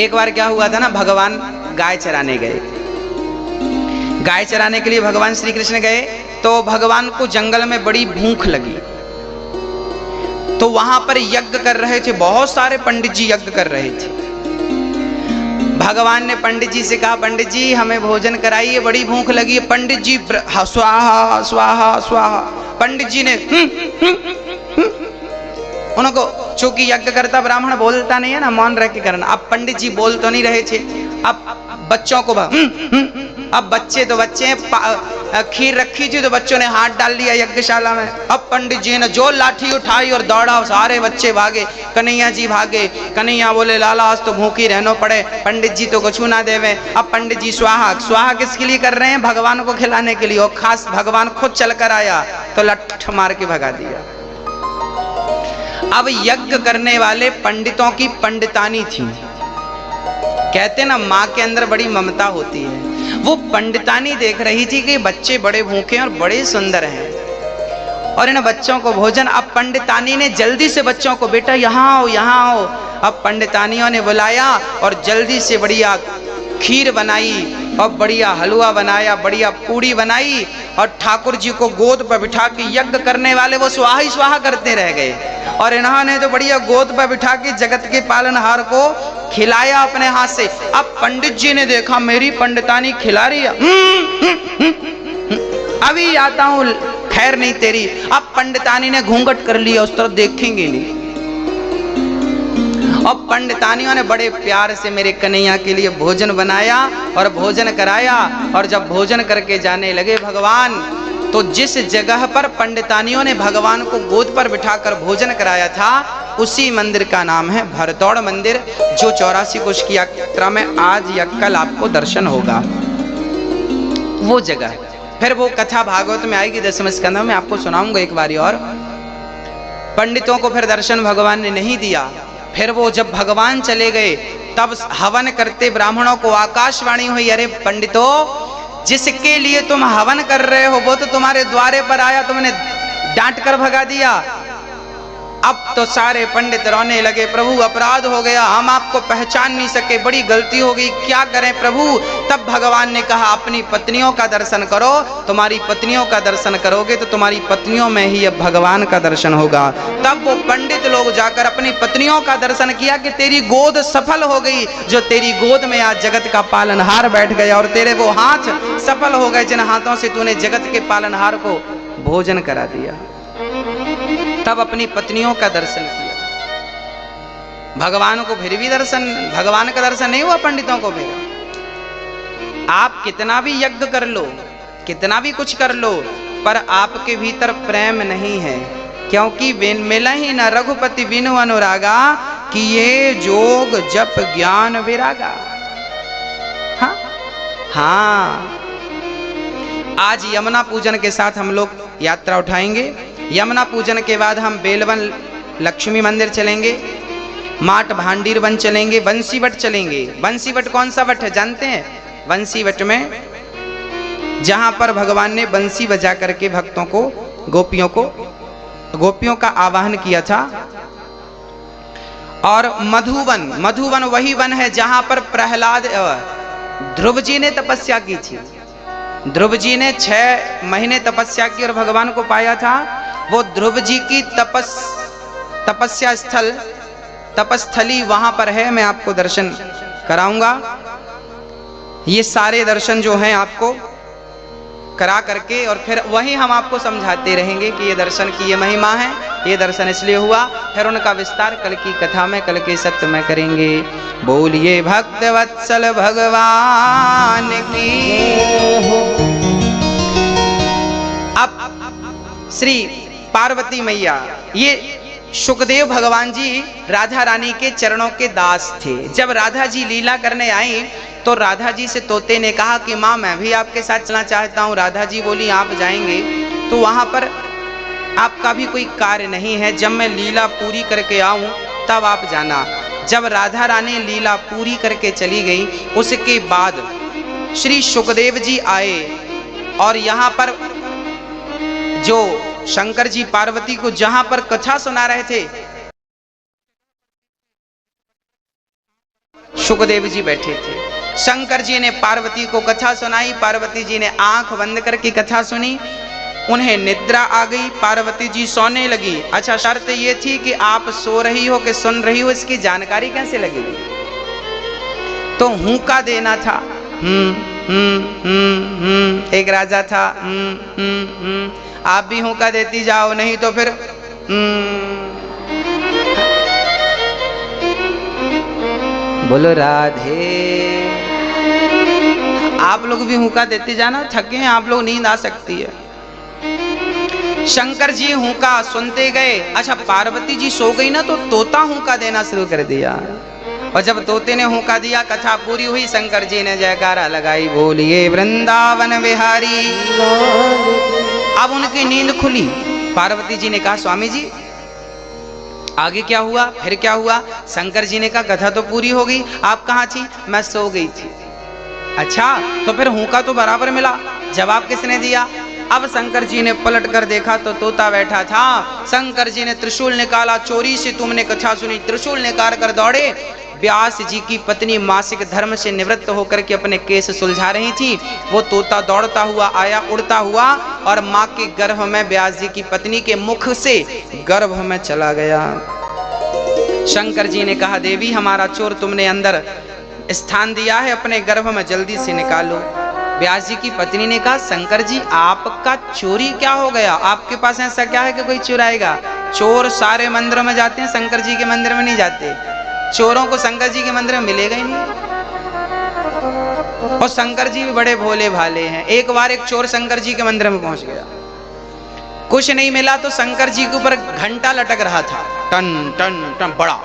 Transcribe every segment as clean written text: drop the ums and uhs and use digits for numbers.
एक बार क्या हुआ था ना, भगवान गाय चराने गए। गाय चराने के लिए भगवान श्री कृष्ण गए, तो भगवान को जंगल में बड़ी भूख लगी, तो वहां पर यज्ञ कर रहे थे, बहुत सारे पंडित जी यज्ञ कर रहे थे। भगवान ने पंडित जी से कहा, पंडित जी हमें भोजन कराइए, बड़ी भूख लगी है। पंडित जी स्वाहा स्वाहा स्वाहा, पंडित जी ने उनको, चूंकि यज्ञ करता ब्राह्मण बोलता नहीं है ना, मौन रह के करना। अब पंडित जी बोल तो नहीं रहे थे, अब बच्चों को अब बच्चे तो बच्चे हैं, खीर रखी थी तो बच्चों ने हाथ डाल लिया यज्ञशाला में। अब पंडित जी ने जो लाठी उठाई और दौड़ा, सारे बच्चे भागे, कन्हैया जी भागे। कन्हैया बोले, लाला आज तो भूखी रहना पड़े, पंडित जी तो कुछ ना देवे। अब पंडित जी स्वाहा स्वाहा किसके लिए कर रहे हैं? भगवान को खिलाने के लिए, और खास भगवान खुद चलकर आया तो लठ मार के भगा दिया। अब यज्ञ करने वाले पंडितों की पंडितानी थी, कहते ना माँ के अंदर बड़ी ममता होती है। वो पंडितानी देख रही थी कि बच्चे बड़े भूखे हैं और बड़े सुंदर हैं, और इन बच्चों को भोजन। अब पंडितानी ने जल्दी से बच्चों को, बेटा यहाँ आओ यहाँ आओ। अब पंडितानियों ने बुलाया और जल्दी से बढ़िया खीर बनाई और बढ़िया हलवा बनाया, बढ़िया पूड़ी बनाई, और ठाकुर जी को गोद पर बिठा के, यज्ञ करने वाले वो स्वाहा ही स्वाहा करते रह गए, और इन्होंने तो बढ़िया गोद पर बिठा के जगत के पालनहार को खिलाया अपने हाथ से। अब पंडित जी ने देखा मेरी पंडितानी खिला रही है, अभी आता हूं, खैर नहीं तेरी। अब पंडितानी ने घूंघट कर लिया, उस तरफ देखेंगे नहीं। और पंडितानियों ने बड़े प्यार से मेरे कन्हैया के लिए भोजन बनाया और भोजन कराया, और जब भोजन करके जाने लगे भगवान, तो जिस जगह पर पंडितानियों ने भगवान को गोद पर बिठाकर भोजन कराया था, उसी मंदिर का नाम है भरतौड़ मंदिर, जो 84 कोष की यात्रा में आज या कल आपको दर्शन होगा वो जगह। फिर वो कथा भागवत में आएगी 10वें स्कंध में, आपको सुनाऊंगा एक बारी और। पंडितों को फिर दर्शन भगवान ने नहीं दिया। फिर वो जब भगवान चले गए, तब हवन करते ब्राह्मणों को आकाशवाणी हुई, अरे पंडितों, जिसके लिए तुम हवन कर रहे हो वो तो तुम्हारे द्वारे पर आया, तुमने डांट कर भगा दिया। अब तो सारे पंडित रोने लगे, प्रभु अपराध हो गया, हम आपको पहचान नहीं सके, बड़ी गलती हो गई, क्या करें प्रभु। तब भगवान ने कहा, अपनी पत्नियों का दर्शन करो, तुम्हारी पत्नियों का दर्शन करोगे तो तुम्हारी पत्नियों में ही अब भगवान का दर्शन होगा। तब वो पंडित लोग जाकर अपनी पत्नियों का दर्शन किया कि तेरी गोद सफल हो गई, जो तेरी गोद में आज जगत का पालनहार बैठ गया, और तेरे वो हाथ सफल हो गए जिन हाथों से तूने जगत के पालनहार को भोजन करा दिया। तब अपनी पत्नियों का दर्शन किया। भगवान को फिर भी दर्शन, भगवान का दर्शन नहीं हुआ पंडितों को। फिर आप कितना भी यज्ञ कर लो, कितना भी कुछ कर लो, पर आपके भीतर प्रेम नहीं है, क्योंकि मिला ही न रघुपति बिनु अनुरागा, कि ये जोग जप ज्ञान विरागा। हाँ हाँ, आज यमुना पूजन के साथ हम लोग यात्रा उठाएंगे। यमुना पूजन के बाद हम बेलवन लक्ष्मी मंदिर चलेंगे, माट भांडीर वन चलेंगे, बंसीवट चलेंगे। बंसीवट कौन सा वट है जानते हैं? बंसीवट में जहां पर भगवान ने बंसी बजा करके भक्तों को, गोपियों का आवाहन किया था। और मधुवन, मधुवन वही वन है जहां पर प्रहलाद, ध्रुव जी ने तपस्या की थी। ध्रुव जी ने 6 महीने तपस्या की और भगवान को पाया था। वो ध्रुव जी की तपस्या स्थल, तपस्थली वहां पर है, मैं आपको दर्शन कराऊंगा। ये सारे दर्शन जो हैं आपको करा करके, और फिर वहीं हम आपको समझाते रहेंगे कि ये दर्शन की ये महिमा है, ये दर्शन इसलिए हुआ। फिर उनका विस्तार कल की कथा में, कल के सत्य में करेंगे। बोलिए भक्त वत्सल भगवान की। अब श्री पार्वती मैया, ये सुखदेव भगवान जी राधा रानी के चरणों के दास थे। जब राधा जी लीला करने आई तो राधा जी से तोते ने कहा कि माँ मैं भी आपके साथ चलना चाहता हूँ। राधा जी बोली आप जाएंगे तो वहां पर आपका भी कोई कार्य नहीं है, जब मैं लीला पूरी करके आऊं तब आप जाना। जब राधा रानी लीला पूरी करके चली गई, उसके बाद श्री सुखदेव जी आए और यहाँ पर जो शंकर जी पार्वती को जहां पर कथा सुना रहे थे, सुखदेव जी बैठे थे। शंकर जी ने पार्वती को कथा सुनाई, पार्वती जी ने आंख बंद करके कथा सुनी, उन्हें निद्रा आ गई, पार्वती जी सोने लगी। अच्छा, शर्त ये थी कि आप सो रही हो कि सुन रही हो इसकी जानकारी कैसे लगेगी? तो हुंका देना था। एक राजा था, आप भी हुंका देती जाओ, नहीं तो फिर बोलो राधे। आप लोग भी हुंका देते जाना, थके हैं आप लोग, नींद आ सकती है। शंकर जी हुंका सुनते गए। अच्छा, पार्वती जी सो गई ना तो तोता हुंका देना शुरू कर दिया, और जब तोते ने हुंका दिया, कथा पूरी हुई, शंकर जी ने जयकारा लगाई, बोलिए वृंदावन विहारी। अब उनकी नींद खुली। पार्वती जी ने कहा, स्वामी जी आगे क्या हुआ, फिर क्या हुआ? शंकर जी ने कहा, कथा तो पूरी हो गई, आप कहाँ थी? मैं सो गई थी। अच्छा, तो फिर हुंका तो बराबर मिला, जवाब किसने दिया? अब शंकर जी ने पलट कर देखा तो तोता बैठा था। शंकर जी ने त्रिशूल निकाला, चोरी से तुमने कथा सुनी, त्रिशूल निकाल कर दौड़े। व्यास जी की पत्नी मासिक धर्म से निवृत्त होकर के अपने केस सुलझा रही थी। वो तोता दौड़ता हुआ आया, उड़ता हुआ, और माँ के गर्भ में, व्यास जी की पत्नी के मुख से गर्भ में चला गया। शंकर जी ने कहा, देवी हमारा चोर तुमने अंदर स्थान दिया है, अपने गर्भ में जल्दी से निकालो। व्यास जी की पत्नी ने कहा, शंकर जी आपका चोरी क्या हो गया? आपके पास ऐसा क्या है कि कोई चुराएगा? चोर सारे मंदिरों में जाते हैं, शंकर जी के मंदिर में नहीं जाते। चोरों को शंकर जी के मंदिर में मिलेगा ही नहीं। और शंकर जी भी बड़े भोले भाले हैं। एक बार एक चोर शंकर जी के मंदिर में पहुंच गया, कुछ नहीं मिला तो शंकर जी के ऊपर घंटा लटक रहा था, टन टन टन, बड़ा।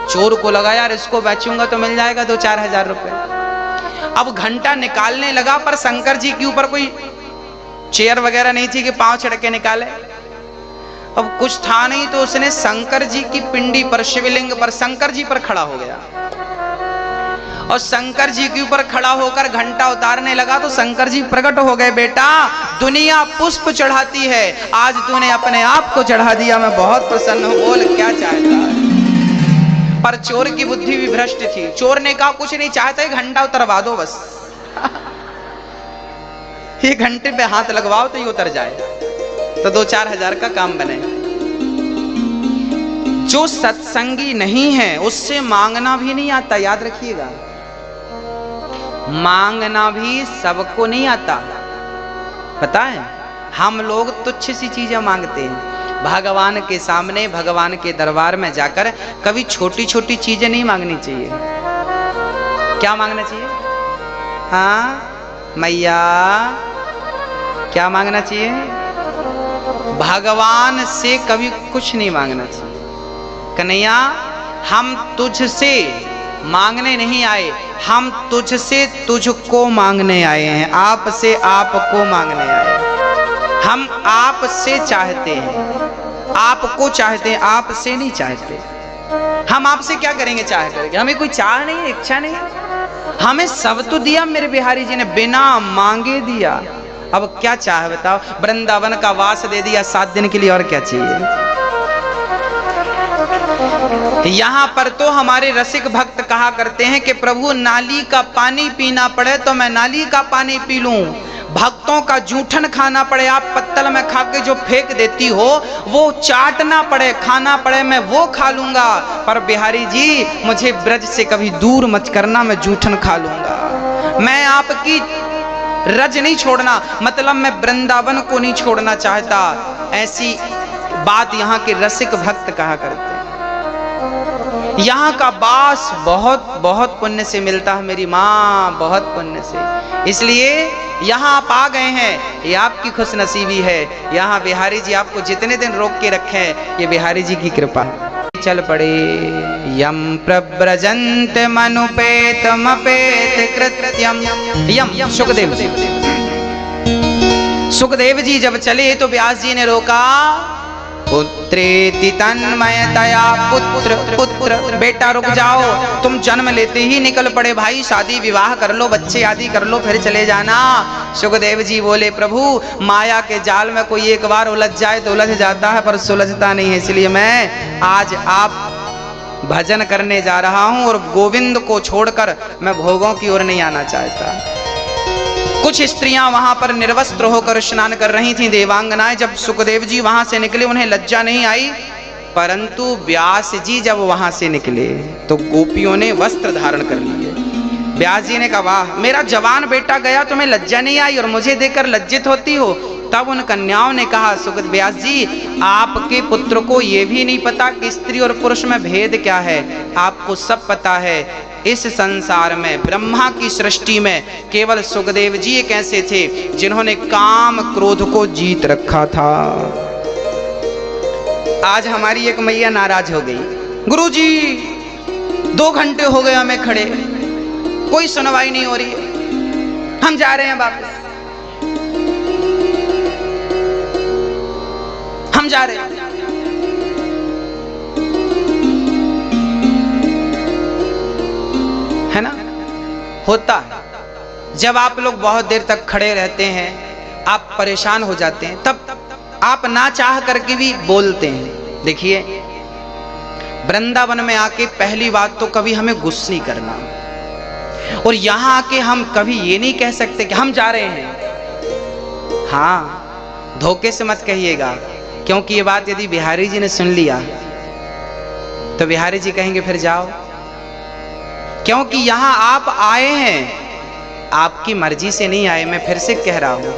चोर को लगा यार इसको बेचूंगा तो मिल जाएगा 2-4 हजार रुपए। अब घंटा निकालने लगा, पर शंकर जी के ऊपर कोई चेयर वगैरह नहीं थी कि पांव छिड़के निकाले। अब कुछ था नहीं तो उसने शंकर जी की पिंडी पर, शिवलिंग पर, शंकर जी पर खड़ा हो गया, और शंकर जी के ऊपर खड़ा होकर घंटा उतारने लगा तो शंकर जी प्रकट हो गए। बेटा, दुनिया पुष्प चढ़ाती है, आज तूने अपने आप को चढ़ा दिया, मैं बहुत प्रसन्न हूं, बोल क्या चाहता है? पर चोर की बुद्धि भी भ्रष्ट थी। चोर ने कहा, कुछ नहीं चाहता, घंटा उतरवा दो बस। ये घंटे पे हाथ लगवाओ तो ये उतर जाए, तो 2-4 हजार का काम बने। जो सत्संगी नहीं है उससे मांगना भी नहीं आता, याद रखिएगा। मांगना भी सबको नहीं आता, पता है? हम लोग तुच्छ सी चीजें मांगते हैं। भगवान के सामने, भगवान के दरबार में जाकर कभी छोटी छोटी चीजें नहीं मांगनी चाहिए। क्या मांगना चाहिए? हाँ मैया, क्या मांगना चाहिए? भगवान से कभी कुछ नहीं मांगना चाहिए। कन्हैया, हम तुझसे मांगने नहीं आए, हम तुझसे तुझको मांगने आए हैं, आपसे आपको मांगने आए हैं। हम आपसे चाहते हैं, आपको चाहते हैं, आपसे नहीं चाहते। हम आपसे क्या करेंगे चाह करके? हमें कोई चाह नहीं है, इच्छा नहीं है। हमें सब तो दिया मेरे बिहारी जी ने, बिना मांगे दिया। अब क्या चाह बताओ? वृंदावन का वास दे दिया 7 दिन के लिए, और क्या चाहिए? यहाँ पर तो हमारे रसिक भक्त कहा करते हैं कि प्रभु नाली का पानी पीना पड़े तो मैं नाली का पानी पी लूं, भक्तों का जूठन खाना पड़े, आप पत्तल में खा के जो फेंक देती हो वो चाटना पड़े, खाना पड़े, मैं वो खा लूंगा, पर बिहारी जी मुझे ब्रज से कभी दूर मत करना, मैं जूठन खा लूंगा। मैं आपकी रज नहीं छोड़ना, मतलब मैं वृंदावन को नहीं छोड़ना चाहता। ऐसी बात यहाँ के रसिक भक्त कहा करते हैं। यहाँ का बास बहुत बहुत पुण्य से मिलता है मेरी माँ, बहुत पुण्य से। इसलिए यहाँ आप आ गए हैं, ये आपकी खुशनसीबी है। यहाँ बिहारी जी आपको जितने दिन रोक के रखे, ये बिहारी जी की कृपा। चल पड़े। यम प्रव्रजन्त मनुपेतमपेत कृत्यम। यम सुखदेव जी, सुखदेव जी जब चले तो व्यास जी ने रोका। पुत्रेति तन्मयतया, पुत्र पुत्र, बेटा रुक जाओ, तुम जन्म लेते ही निकल पड़े भाई, शादी विवाह कर लो, बच्चे आदि कर लो, फिर चले जाना। सुखदेव जी बोले, प्रभु माया के जाल में कोई एक बार उलझ जाए तो उलझ जाता है, पर सुलझता नहीं है, इसलिए मैं आज आप भजन करने जा रहा हूं और गोविंद को छोड़कर मैं भोगों की ओर नहीं आना चाहता। कुछ स्त्रियां वहां पर निर्वस्त्र होकर स्नान कर रही थीं, देवांगनाएं। जब सुखदेव जी वहां से निकले उन्हें लज्जा नहीं आई, परंतु व्यास जी जब वहां से निकले तो गोपियों ने वस्त्र धारण कर लिए। व्यास जी ने कहा, वाह मेरा जवान बेटा गया, तुम्हें लज्जा नहीं आई और मुझे देखकर लज्जित होती हो। तब उन कन्याओं ने कहा, सुखद व्यास जी आपके पुत्र को यह भी नहीं पता कि स्त्री और पुरुष में भेद क्या है, आपको सब पता है। इस संसार में ब्रह्मा की सृष्टि में केवल सुखदेव जी एक ऐसे थे जिन्होंने काम क्रोध को जीत रखा था। आज हमारी एक मैया नाराज हो गई, गुरुजी 2 घंटे हो गए हमें खड़े, कोई सुनवाई नहीं हो रही है, हम जा रहे हैं वापस, हम जा रहे हैं। है ना, होता है। जब आप लोग बहुत देर तक खड़े रहते हैं, आप परेशान हो जाते हैं, तब आप ना चाह करके भी बोलते हैं। देखिए वृंदावन में आके पहली बात तो कभी हमें गुस्सा नहीं करना, और यहां आके हम कभी ये नहीं कह सकते कि हम जा रहे हैं। हाँ, धोखे से मत कहिएगा, क्योंकि ये बात यदि बिहारी जी ने सुन लिया तो बिहारी जी कहेंगे फिर जाओ, क्योंकि यहां आप आए हैं, आपकी मर्जी से नहीं आए। मैं फिर से कह रहा हूं,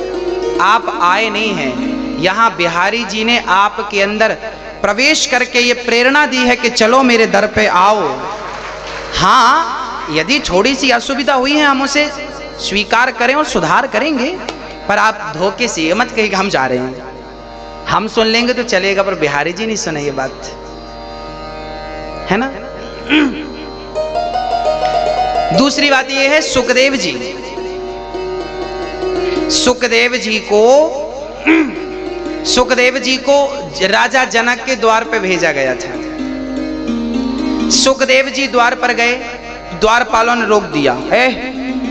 आप आए नहीं हैं, यहां बिहारी जी ने आपके अंदर प्रवेश करके ये प्रेरणा दी है कि चलो मेरे दर पे आओ। हाँ, यदि थोड़ी सी असुविधा हुई है हम उसे स्वीकार करें और सुधार करेंगे, पर आप धोखे से ये मत कहिए कि हम जा रहे हैं। हम सुन लेंगे तो चलेगा, पर बिहारी जी नहीं सुने ये बात, है ना। दूसरी बात ये है, सुखदेव जी को राजा जनक के द्वार पे भेजा गया था। सुखदेव जी द्वार पर गए, द्वारपालों ने रोक दिया,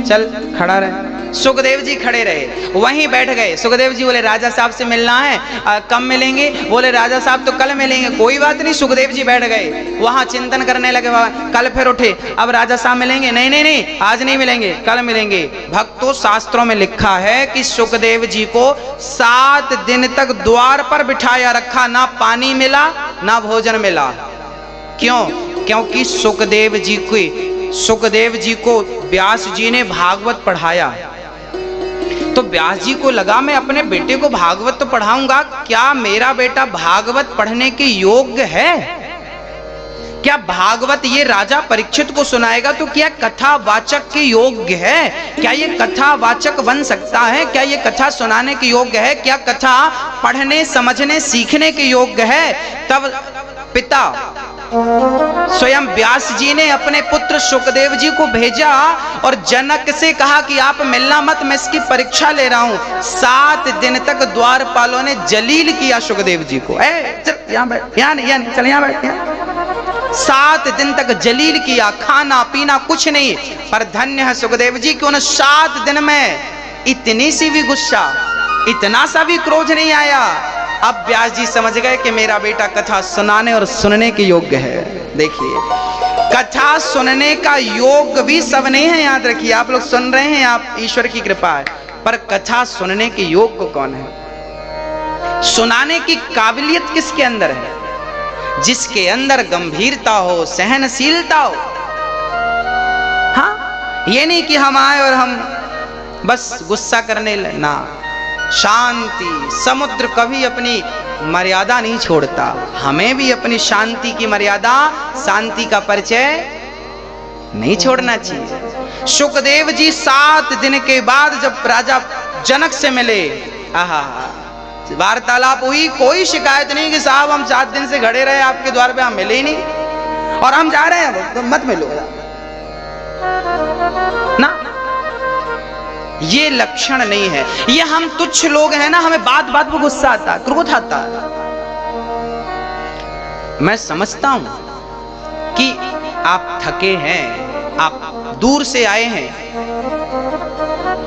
चल खड़ा रहे। सुखदेव जी खड़े रहे, वहीं बैठ गए। सुखदेव जी बोले राजा साहब से मिलना है, कब मिलेंगे? बोले राजा साहब तो कल मिलेंगे। कोई बात नहीं, सुखदेव जी बैठ गए, वहां चिंतन करने लगे। कल फिर उठे, अब राजा साहब मिलेंगे? नहीं नहीं नहीं, आज नहीं मिलेंगे, कल मिलेंगे। भक्तों, शास्त्रों में लिखा है कि सुखदेव जी को 7 दिन तक द्वार पर बिठाया रखा, ना पानी मिला ना भोजन मिला। क्यों? क्योंकि सुखदेव जी को व्यास जी ने भागवत पढ़ाया। तो व्यास जी को लगा मैं अपने बेटे को भागवत तो पढ़ाऊंगा, क्या मेरा बेटा भागवत पढ़ने के योग्य है? क्या भागवत ये राजा परीक्षित को सुनाएगा तो क्या कथावाचक के योग्य है? क्या ये कथावाचक बन सकता है? क्या ये कथा सुनाने के योग्य है? क्या कथा पढ़ने समझने सीखने के योग्य है? तब पिता स्वयं व्यास जी ने अपने पुत्र सुखदेव जी को भेजा और जनक से कहा कि आप मिलना मत, मैं इसकी परीक्षा ले रहा हूं। 7 दिन तक द्वारपालों ने जलील किया सुखदेव जी को। चल यहाँ बैठ, यहाँ नहीं, चल यहाँ बैठ। 7 दिन तक जलील किया, खाना पीना कुछ नहीं। पर धन्य है सुखदेव जी कि उन 7 दिन में इतनी सी भी गुस्सा, इतना सा भी क्रोध नहीं आया। अब व्यास जी समझ गए कि मेरा बेटा कथा सुनाने और सुनने के योग्य है। देखिए, कथा सुनने का योग्य भी सब नहीं है, याद रखिए। आप लोग सुन रहे हैं, आप ईश्वर की कृपा है, पर कथा सुनने के योग्य कौन है? सुनाने की काबिलियत किसके अंदर है? जिसके अंदर गंभीरता हो, सहनशीलता हो। हाँ, ये नहीं कि हम आए और हम बस गुस्सा करने ना। शांति, समुद्र कभी अपनी मर्यादा नहीं छोड़ता, हमें भी अपनी शांति की मर्यादा, शांति का परिचय नहीं छोड़ना चाहिए। सुखदेव जी 7 दिन के बाद जब राजा जनक से मिले, वार्तालाप हुई, कोई शिकायत नहीं कि साहब हम 7 दिन से खड़े रहे आपके द्वार पे, हम मिले ही नहीं और हम जा रहे हैं, तो मत मिलो ना। ये लक्षण नहीं है। ये हम तुच्छ लोग हैं ना, हमें बात बात पर गुस्सा आता है, क्रोध आता है। मैं समझता हूं कि आप थके हैं, आप दूर से आए हैं,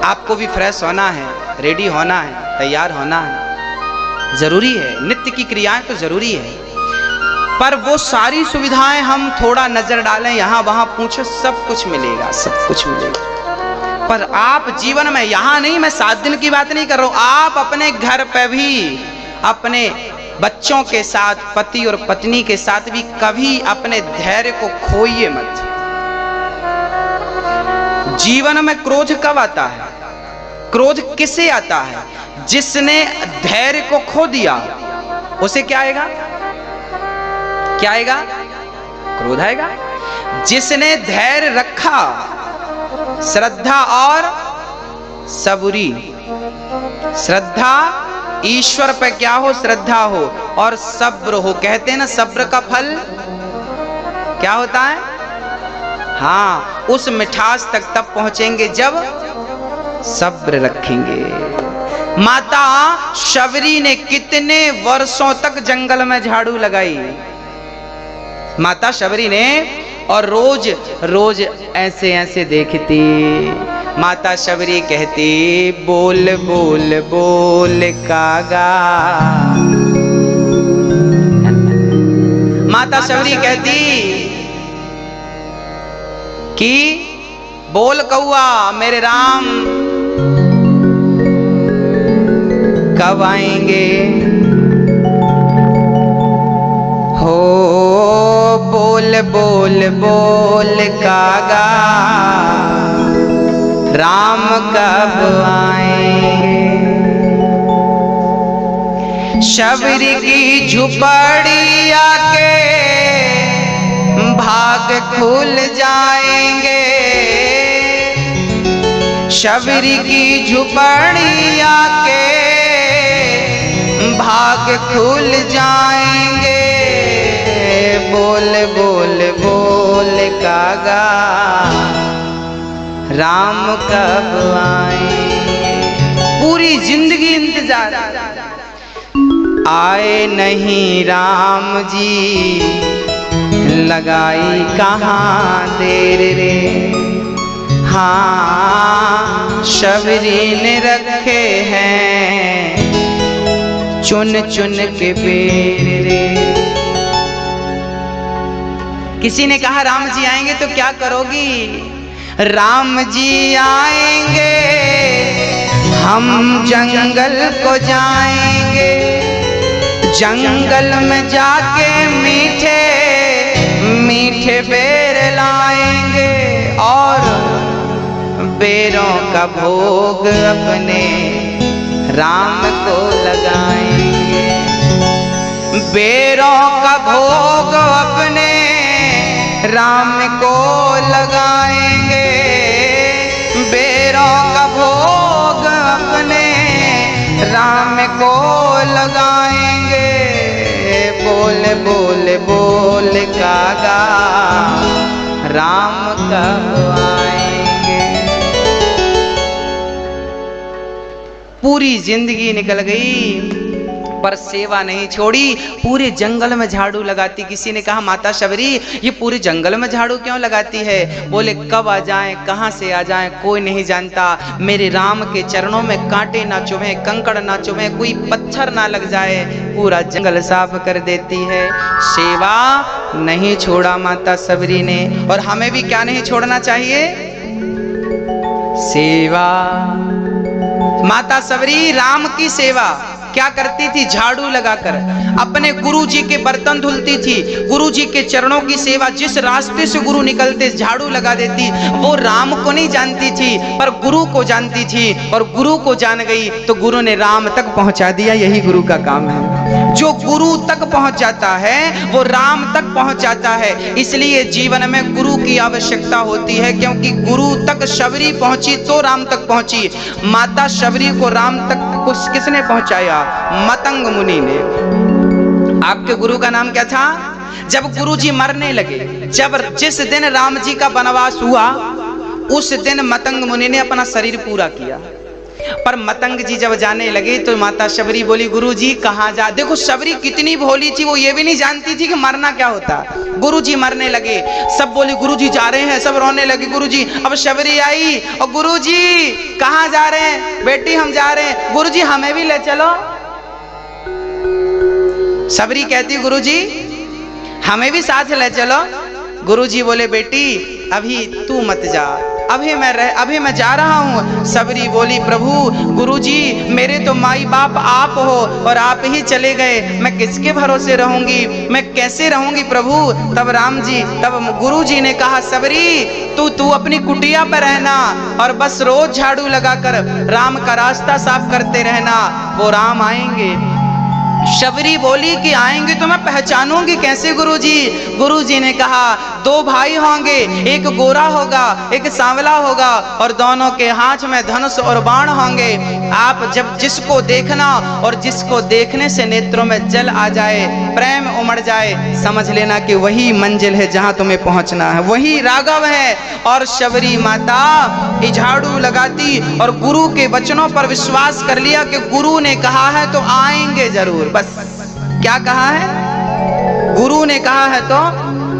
आपको भी फ्रेश होना है, रेडी होना है, तैयार होना है, जरूरी है। नित्य की क्रियाएं तो जरूरी है, पर वो सारी सुविधाएं हम थोड़ा नजर डालें, यहाँ वहां पूछो, सब कुछ मिलेगा, सब कुछ मिलेगा। पर आप जीवन में, यहाँ नहीं, मैं 7 दिन की बात नहीं कर रहा हूं, आप अपने घर पे भी अपने बच्चों के साथ, पति और पत्नी के साथ भी कभी अपने धैर्य को खोइए मत। जीवन में क्रोध कब आता है? क्रोध किसे आता है? जिसने धैर्य को खो दिया उसे क्या आएगा? क्या आएगा? क्रोध आएगा। जिसने धैर्य रखा, श्रद्धा और सबूरी, श्रद्धा ईश्वर पे क्या हो? श्रद्धा हो, और सब्र हो। कहते हैं ना, सब्र का फल क्या होता है? हाँ, उस मिठास तक तब पहुंचेंगे जब सब्र रखेंगे। माता शबरी ने कितने वर्षों तक जंगल में झाड़ू लगाई, माता शबरी ने, और रोज रोज ऐसे ऐसे देखती। माता शबरी कहती, बोल बोल बोल कागा। माता शबरी कहती कि बोल कौआ, मेरे राम कब आएंगे? हो बोल बोल बोल कागा, राम कब आएंगे? शबरी की झुपड़ी आके भाग खुल जाएंगे। शबरी की झुपड़ी आके भाग खुल जाएंगे। बोल बोल बोल कागा, राम कब आएंगे? पूरी जिंदगी इंतजार, आए नहीं राम जी, लगाई कहाँ देर रे। हाँ, शबरी ने रखे हैं चुन चुन के पेड़ रे। किसी ने कहा राम जी आएंगे तो क्या करोगी? राम जी आएंगे, हम जंगल को जाएंगे। जंगल में जाके मीठे मीठे बेर लाएंगे, और बेरों का भोग अपने राम को लगाएंगे। बेरों का भोग अपने राम को लगाएंगे। बेरों का भोग अपने राम को लगाएंगे। बोल बोल बोल कागा, राम कब आएंगे? पूरी जिंदगी निकल गई पर सेवा नहीं छोड़ी, पूरे जंगल में झाड़ू लगाती। किसी ने कहा माता शबरी ये पूरे जंगल में झाड़ू क्यों लगाती है? बोले कब आ जाएं, कहां से आ जाएं कोई नहीं जानता। मेरे राम के चरणों में कांटे ना चुभे, कंकड़ ना चुभे, कोई पत्थर ना लग जाए, पूरा जंगल साफ कर देती है। सेवा नहीं छोड़ा माता शबरी ने। और हमें भी क्या नहीं छोड़ना चाहिए? सेवा। माता शबरी राम की सेवा क्या करती थी? झाड़ू लगाकर अपने गुरु जी के बर्तन धुलती थी, गुरु जी के चरणों की सेवा। जिस रास्ते से गुरु निकलते झाड़ू लगा देती। वो राम को नहीं जानती थी पर गुरु को जानती थी, और गुरु को जान गई तो गुरु ने राम तक पहुंचा दिया। यही गुरु का काम है। जो गुरु तक पहुंच जाता है वो राम तक पहुंच जाता है। इसलिए जीवन में गुरु की आवश्यकता होती है, क्योंकि गुरु तक शबरी पहुंची तो राम तक पहुंची। माता शबरी को राम तक किसने पहुंचाया? मतंग मुनि ने। आपके गुरु का नाम क्या था? जब गुरु जी मरने लगे, जिस दिन राम जी का वनवास हुआ उस दिन मतंग मुनि ने अपना शरीर पूरा किया। पर मतंग जी जब जाने लगे तो माता शबरी बोली गुरु जी कहाँ जा? देखो शबरी कितनी भोली थी, वो ये भी नहीं जानती थी कि मरना क्या होता। गुरु जी मरने लगे, सब बोले गुरु जी जा रहे हैं, सब रोने लगे गुरु जी। अब शबरी आई और गुरु जी कहाँ जा रहे हैं? बेटी हम जा रहे हैं। गुरु जी हमें भी ले चलो। शबरी कहती गुरु जी हमें भी साथ ले चलो। गुरुजी बोले बेटी अभी तू मत जा, अभी मैं जा रहा हूँ। सबरी बोली प्रभु गुरुजी मेरे तो माई बाप आप हो और आप ही चले गए, मैं किसके भरोसे रहूंगी, मैं कैसे रहूंगी प्रभु। तब गुरुजी ने कहा सबरी तू अपनी कुटिया पर रहना और बस रोज झाड़ू लगाकर राम का रास्ता साफ करते रहना, वो राम आएंगे। शबरी बोली कि आएंगे तो मैं पहचानूंगी कैसे गुरुजी। गुरुजी ने कहा दो भाई होंगे, एक गोरा होगा एक सांवला होगा और दोनों के हाथ में धनुष और बाण होंगे। आप जब जिसको देखना और जिसको देखने से नेत्रों में जल आ जाए, प्रेम उमड़ जाए, समझ लेना कि वही मंजिल है जहां तुम्हें पहुंचना है, वही राघव है। और शबरी माता झाड़ू लगाती और गुरु के वचनों पर विश्वास कर लिया कि गुरु ने कहा है तो आएंगे जरूर। बस क्या कहा है, गुरु ने कहा है तो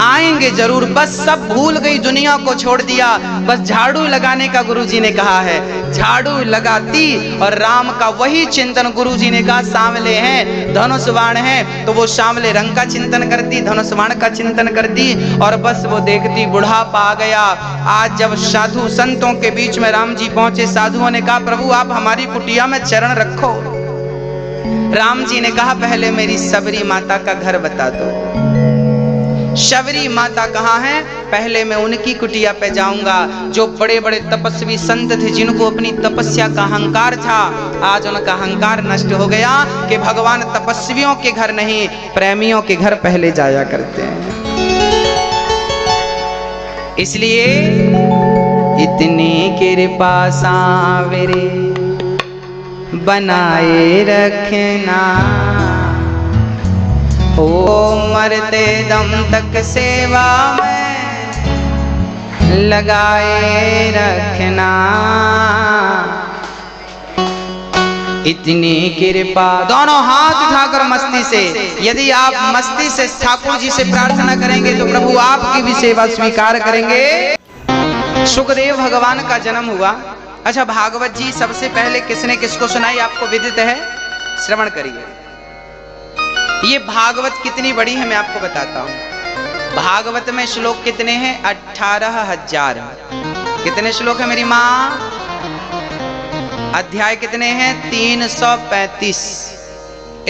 आएंगे जरूर। बस सब भूल गई, दुनिया को छोड़ दिया, बस झाड़ू लगाने का गुरुजी ने कहा है। झाड़ू लगाती और राम का वही चिंतन, गुरुजी ने कहा सांवले हैं धनुष बाण है तो वो सांवले रंग का चिंतन करती, धनुष बाण का चिंतन करती और बस वो देखती बुढ़ापा आ गया। आज जब साधु संतों के बीच में राम जी पहुंचे, साधुओं ने कहा प्रभु आप हमारी कुटिया में चरण रखो। राम जी ने कहा पहले मेरी सबरी माता का घर बता दो। शबरी माता कहाँ है, पहले मैं उनकी कुटिया पे जाऊंगा। जो बड़े बड़े तपस्वी संत थे जिनको अपनी तपस्या का अहंकार था, आज उनका अहंकार नष्ट हो गया कि भगवान तपस्वियों के घर नहीं प्रेमियों के घर पहले जाया करते हैं। इसलिए इतनी कृपा सांवरे बनाए रखना, ओ मरते दम तक सेवा में लगाए रखना। इतनी कृपा, दोनों हाथ उठाकर मस्ती से, यदि आप मस्ती से ठाकुर जी से प्रार्थना करेंगे तो प्रभु आपकी भी सेवा स्वीकार करेंगे। सुखदेव भगवान का जन्म हुआ। अच्छा भागवत जी सबसे पहले किसने किसको सुनाई आपको विदित है, श्रवण करिए। ये भागवत कितनी बड़ी है मैं आपको बताता हूं। भागवत में श्लोक कितने हैं, 18,000। कितने श्लोक है मेरी माँ, अध्याय कितने हैं, 335।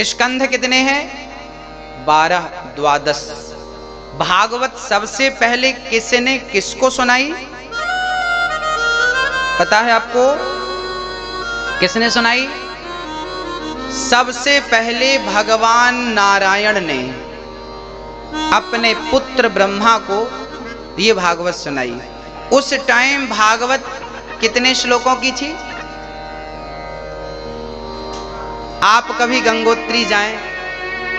स्कंध कितने हैं, 12 द्वादश। भागवत सबसे पहले किसने किसको सुनाई पता है आपको, किसने सुनाई? सबसे पहले भगवान नारायण ने अपने पुत्र ब्रह्मा को ये भागवत सुनाई। उस टाइम भागवत कितने श्लोकों की थी? आप कभी गंगोत्री जाएं,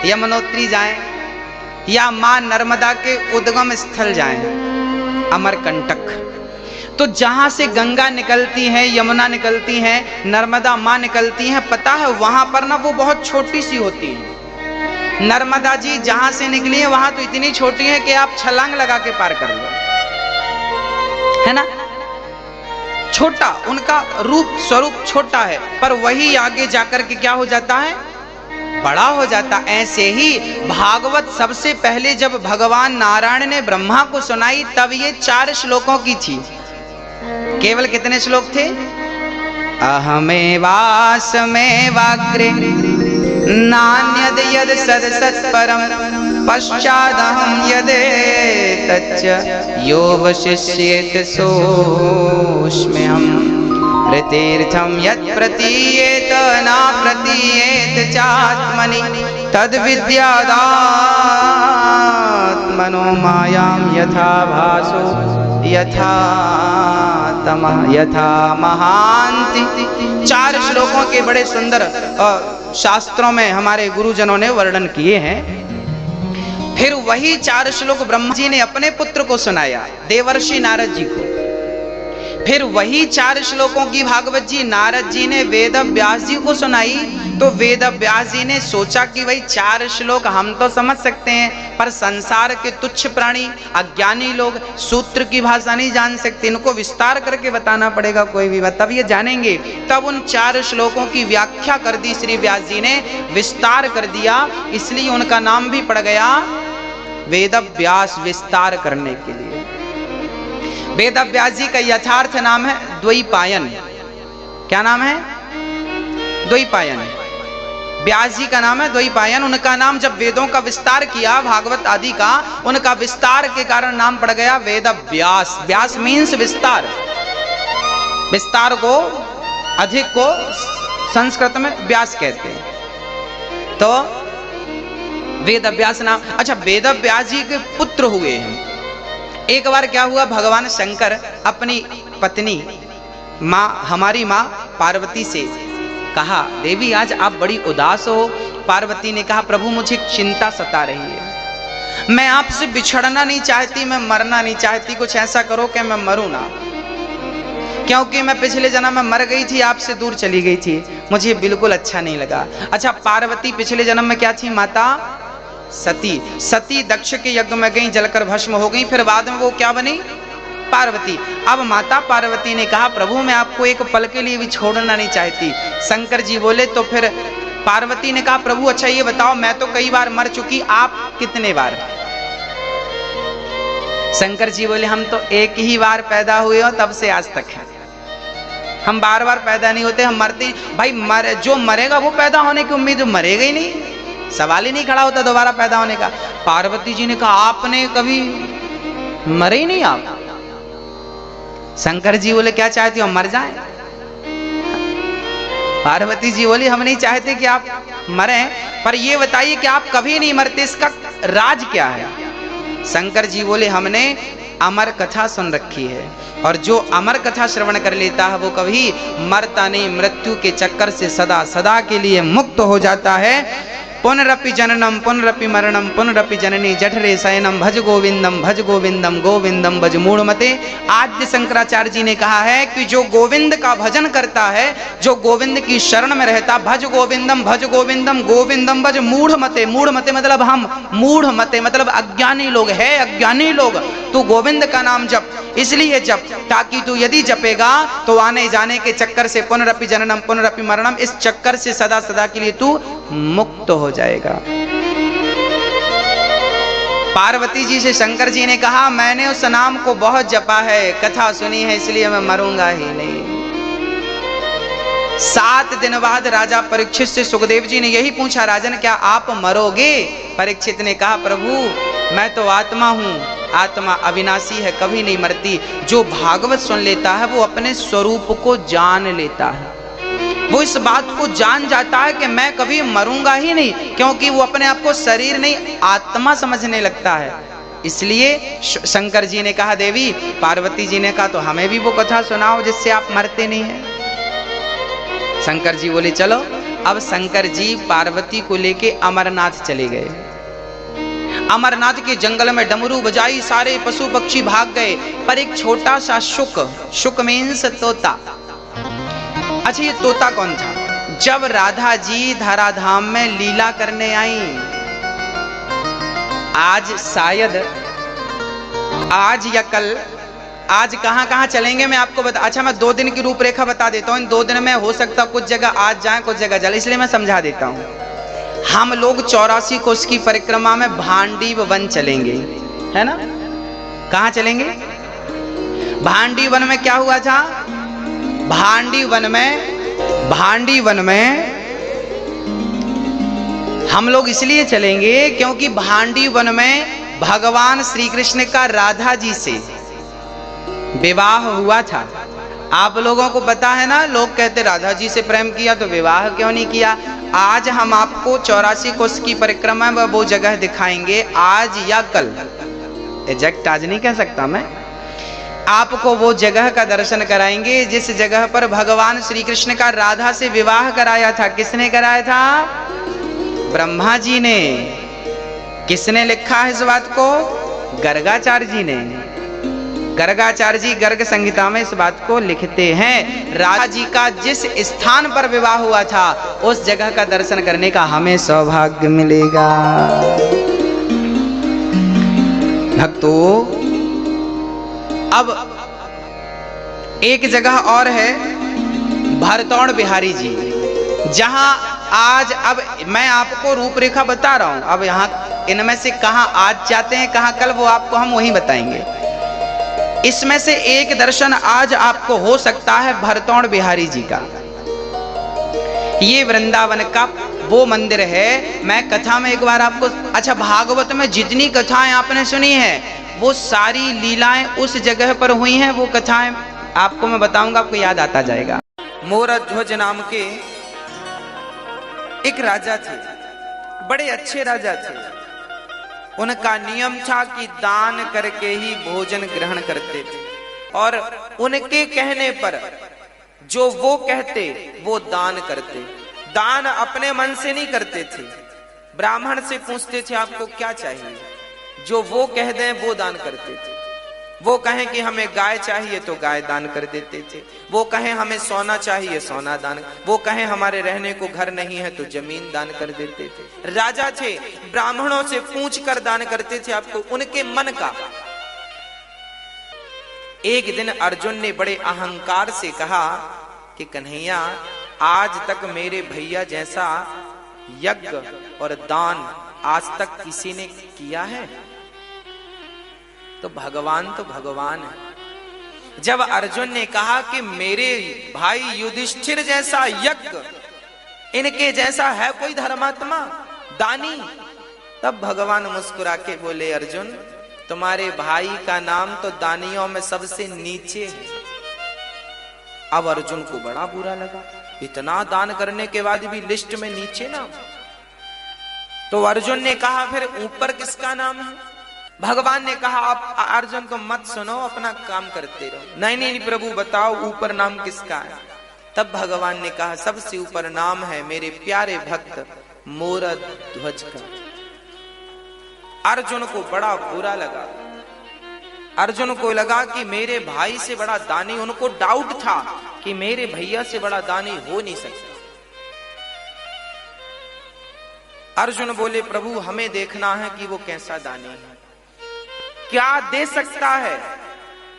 यमुनोत्री जाएं या मां नर्मदा के उद्गम स्थल जाएं, अमरकंटक, तो जहां से गंगा निकलती है, यमुना निकलती है, नर्मदा मां निकलती हैं, पता है वहां पर ना वो बहुत छोटी सी होती है। नर्मदा जी जहां से निकली है वहां तो इतनी छोटी है कि आप छलांग लगा के पार कर लो, है ना। छोटा उनका रूप स्वरूप छोटा है, पर वही आगे जाकर के क्या हो जाता है, बड़ा हो जाता। ऐसे ही भागवत सबसे पहले जब भगवान नारायण ने ब्रह्मा को सुनाई तब ये 4 श्लोकों की थी। केवल कितने श्लोक थे, अहमेवास्मेवाग्रे नान्यद यद सद सत्परम पश्चादहं यदेतच्च यो वशिष्येत सोऽस्म्यहम् ऋतीर्थं यत् प्रतीयेत न प्रतीयेत चात्मनि तद्विद्यादात्मनो मायां यथा भासो यथा तमः यथा महान्ति। 4 श्लोकों के बड़े सुंदर शास्त्रों में हमारे गुरुजनों ने वर्णन किए हैं। फिर वही 4 श्लोक ब्रह्मा जी ने अपने पुत्र को सुनाया, देवर्षि नारद जी को। फिर वही 4 श्लोकों की भागवत जी नारद जी ने वेद व्यास जी को सुनाई। तो वेद व्यास जी ने सोचा कि भाई 4 श्लोक हम तो समझ सकते हैं, पर संसार के तुच्छ प्राणी अज्ञानी लोग सूत्र की भाषा नहीं जान सकते, इनको विस्तार करके बताना पड़ेगा कोई भी बात, तब ये जानेंगे। तब उन 4 श्लोकों की व्याख्या कर दी श्री व्यास जी ने, विस्तार कर दिया, इसलिए उनका नाम भी पड़ गया वेद व्यास विस्तार करने के लिए। वेद व्यास जी का यथार्थ नाम है द्वैपायन। क्या नाम है? द्वैपायन। व्यास जी का नाम है द्वैपायन। उनका नाम जब वेदों का विस्तार किया, भागवत आदि का, उनका विस्तार के कारण नाम पड़ गया वेद व्यास। व्यास मीन्स विस्तार। विस्तार को, अधिक को संस्कृत में व्यास कहते हैं। तो वेद व्यास नाम। अच्छा, वेद व्यास जी के पुत्र हुए हैं। एक बार क्या हुआ, भगवान शंकर अपनी पत्नी माँ, हमारी माँ पार्वती से कहा, देवी आज आप बड़ी उदास हो। पार्वती ने कहा, प्रभु मुझे चिंता सता रही है, मैं आपसे बिछड़ना नहीं चाहती, मैं मरना नहीं चाहती, कुछ ऐसा करो कि मैं मरूं ना, क्योंकि मैं पिछले जन्म में मर गई थी, आपसे दूर चली गई थी, मुझे बिल्कुल अच्छा नहीं लगा। अच्छा, पार्वती पिछले जन्म में क्या थी? माता सती। सती दक्ष के यज्ञ में गई, जलकर भस्म हो गई, फिर बाद में वो क्या बनी? पार्वती। अब माता पार्वती ने कहा, प्रभु मैं आपको एक पल के लिए भी छोड़ना नहीं चाहती। शंकर जी बोले, तो फिर पार्वती ने कहा, प्रभु अच्छा ये बताओ, मैं तो कई बार मर चुकी, आप कितने बार? शंकर जी बोले, हम तो एक ही बार पैदा हुए हो, तब से आज तक है, हम बार बार पैदा नहीं होते, हम मरते। भाई जो मरेगा वो पैदा होने की उम्मीद, मरेगा ही नहीं, सवाल ही नहीं खड़ा होता दोबारा पैदा होने का। पार्वती जी ने कहा, आपने कभी मरे ही नहीं आप? शंकर जी बोले, क्या चाहती हो, हम मर जाएं? पार्वती जी बोली, हम नहीं चाहते कि आप मरें, पर ये बताइए कि आप कभी नहीं मरते, इसका राज क्या है? शंकर जी बोले, हमने अमर कथा सुन रखी है, और जो अमर कथा श्रवण कर लेता है वो कभी मरता नहीं, मृत्यु के चक्कर से सदा सदा के लिए मुक्त हो जाता है। पुनरपि जननम पुनरपि मरणम पुनरपि जननी जठरे शयनम भज गोविंदम गोविंदम भज मूढ़मते। आद्य शंकराचार्य जी ने कहा है कि जो गोविंद का भजन करता है, जो गोविंद की शरण में रहता, भज गोविंदम गोविंदम भज मूढ़मते। मूढ़मते मतलब हम, मूढ़मते मतलब अज्ञानी लोग है, अज्ञानी लोग। तू गोविंद का नाम जप, इसलिए जप ताकि तू यदि जपेगा तो आने जाने के चक्कर से, पुनरपि जननम पुनरपि मरणम, इस चक्कर से सदा सदा के लिए तू मुक्त हो जाएगा। पार्वती जी से शंकर जी ने कहा, मैंने उस नाम को बहुत जपा है, कथा सुनी है, इसलिए मैं मरूंगा ही नहीं। 7 दिन बाद राजा परीक्षित से सुखदेव जी ने यही पूछा, राजन क्या आप मरोगे? परीक्षित ने कहा, प्रभु मैं तो आत्मा हूं, आत्मा अविनाशी है, कभी नहीं मरती। जो भागवत सुन लेता है वो अपने स्वरूप को जान लेता है, वो इस बात को जान जाता है कि मैं कभी मरूंगा ही नहीं, क्योंकि वो अपने आप को शरीर नहीं आत्मा समझने लगता है। इसलिए शंकर जी ने कहा, देवी, पार्वती जी ने कहा, तो हमें भी वो कथा सुनाओ जिससे आप मरते नहीं हैं। शंकर जी बोले, चलो। अब शंकर जी पार्वती को लेके अमरनाथ चले गए। अमरनाथ के जंगल में डमरू बजाई, सारे पशु पक्षी भाग गए, पर एक छोटा सा शुक मीन्स तोता। अच्छा, ये तोता कौन था? जब राधा जी धराधाम में लीला करने आई, आज शायद आज या कल, आज कहां कहां चलेंगे मैं आपको बता। अच्छा, मैं 2 दिन की रूपरेखा बता देता हूं। इन 2 दिन में हो सकता कुछ जगह आज जाएं, कुछ जगह चले, इसलिए मैं समझा देता हूं। हम लोग 84 कोस की परिक्रमा में भांडीव वन चलेंगे, है ना? कहां चलेंगे? भांडी वन में क्या हुआ था? भांडी वन में हम लोग इसलिए चलेंगे क्योंकि भांडी वन में भगवान श्री कृष्ण का राधा जी से विवाह हुआ था। आप लोगों को पता है ना, लोग कहते राधा जी से प्रेम किया तो विवाह क्यों नहीं किया। आज हम आपको 84 कोस की परिक्रमा में वो जगह दिखाएंगे, आज या कल, एग्जैक्ट आज नहीं कह सकता मैं, आपको वो जगह का दर्शन कराएंगे जिस जगह पर भगवान श्री कृष्ण का राधा से विवाह कराया था। किसने कराया था? ब्रह्मा जी ने। किसने लिखा है इस बात को? गर्गाचार्य जी ने। गर्गाचार्य जी गर्ग संहिता में इस बात को लिखते हैं। राधा जी का जिस स्थान पर विवाह हुआ था उस जगह का दर्शन करने का हमें सौभाग्य मिलेगा। भक्तों, अब एक जगह और है भरतौड़ बिहारी जी, जहां आज, अब मैं आपको रूपरेखा बता रहा हूं, अब यहाँ इनमें से कहां आज जाते हैं कहां कल, वो आपको हम वही बताएंगे। इसमें से एक दर्शन आज आपको हो सकता है भरतौड़ बिहारी जी का। ये वृंदावन का वो मंदिर है। मैं कथा में एक बार आपको, अच्छा भागवत में जितनी कथाएं आपने सुनी है वो सारी लीलाएं उस जगह पर हुई हैं। वो कथाएं आपको मैं बताऊंगा, आपको याद आता जाएगा। मोरध्वज नाम के एक राजा थे, बड़े अच्छे राजा थे। उनका नियम था कि दान करके ही भोजन ग्रहण करते थे, और उनके कहने पर जो वो कहते वो दान करते। दान अपने मन से नहीं करते थे, ब्राह्मण से पूछते थे आपको क्या चाहिए, जो वो कह दें वो दान करते थे। वो कहें कि हमें गाय चाहिए तो गाय दान कर देते थे, वो कहें हमें सोना चाहिए सोना दान, वो कहें हमारे रहने को घर नहीं है तो जमीन दान कर देते थे। राजा थे, ब्राह्मणों से पूछ कर दान करते थे आपको उनके मन का। एक दिन अर्जुन ने बड़े अहंकार से कहा कि कन्हैया, आज तक मेरे भैया जैसा यज्ञ और दान आज तक किसी ने किया है? तो भगवान है। जब अर्जुन ने कहा कि मेरे भाई युधिष्ठिर जैसा यज्ञ, इनके जैसा है कोई धर्मात्मा दानी, तब भगवान मुस्कुरा के बोले, अर्जुन तुम्हारे भाई का नाम तो दानियों में सबसे नीचे है। अब अर्जुन को बड़ा बुरा लगा, इतना दान करने के बाद भी लिस्ट में नीचे नाम। तो अर्जुन ने कहा फिर ऊपर किसका नाम है? भगवान ने कहा आप अर्जुन को मत सुनो, अपना काम करते रहो। नहीं नहीं प्रभु बताओ ऊपर नाम किसका है? तब भगवान ने कहा सबसे ऊपर नाम है मेरे प्यारे भक्त मोरध्वज का। अर्जुन को बड़ा बुरा लगा। अर्जुन को लगा कि मेरे भाई से बड़ा दानी, उनको डाउट था कि मेरे भैया से बड़ा दानी हो नहीं सकता। अर्जुन बोले प्रभु हमें देखना है कि वो कैसा दानी है, क्या दे सकता है?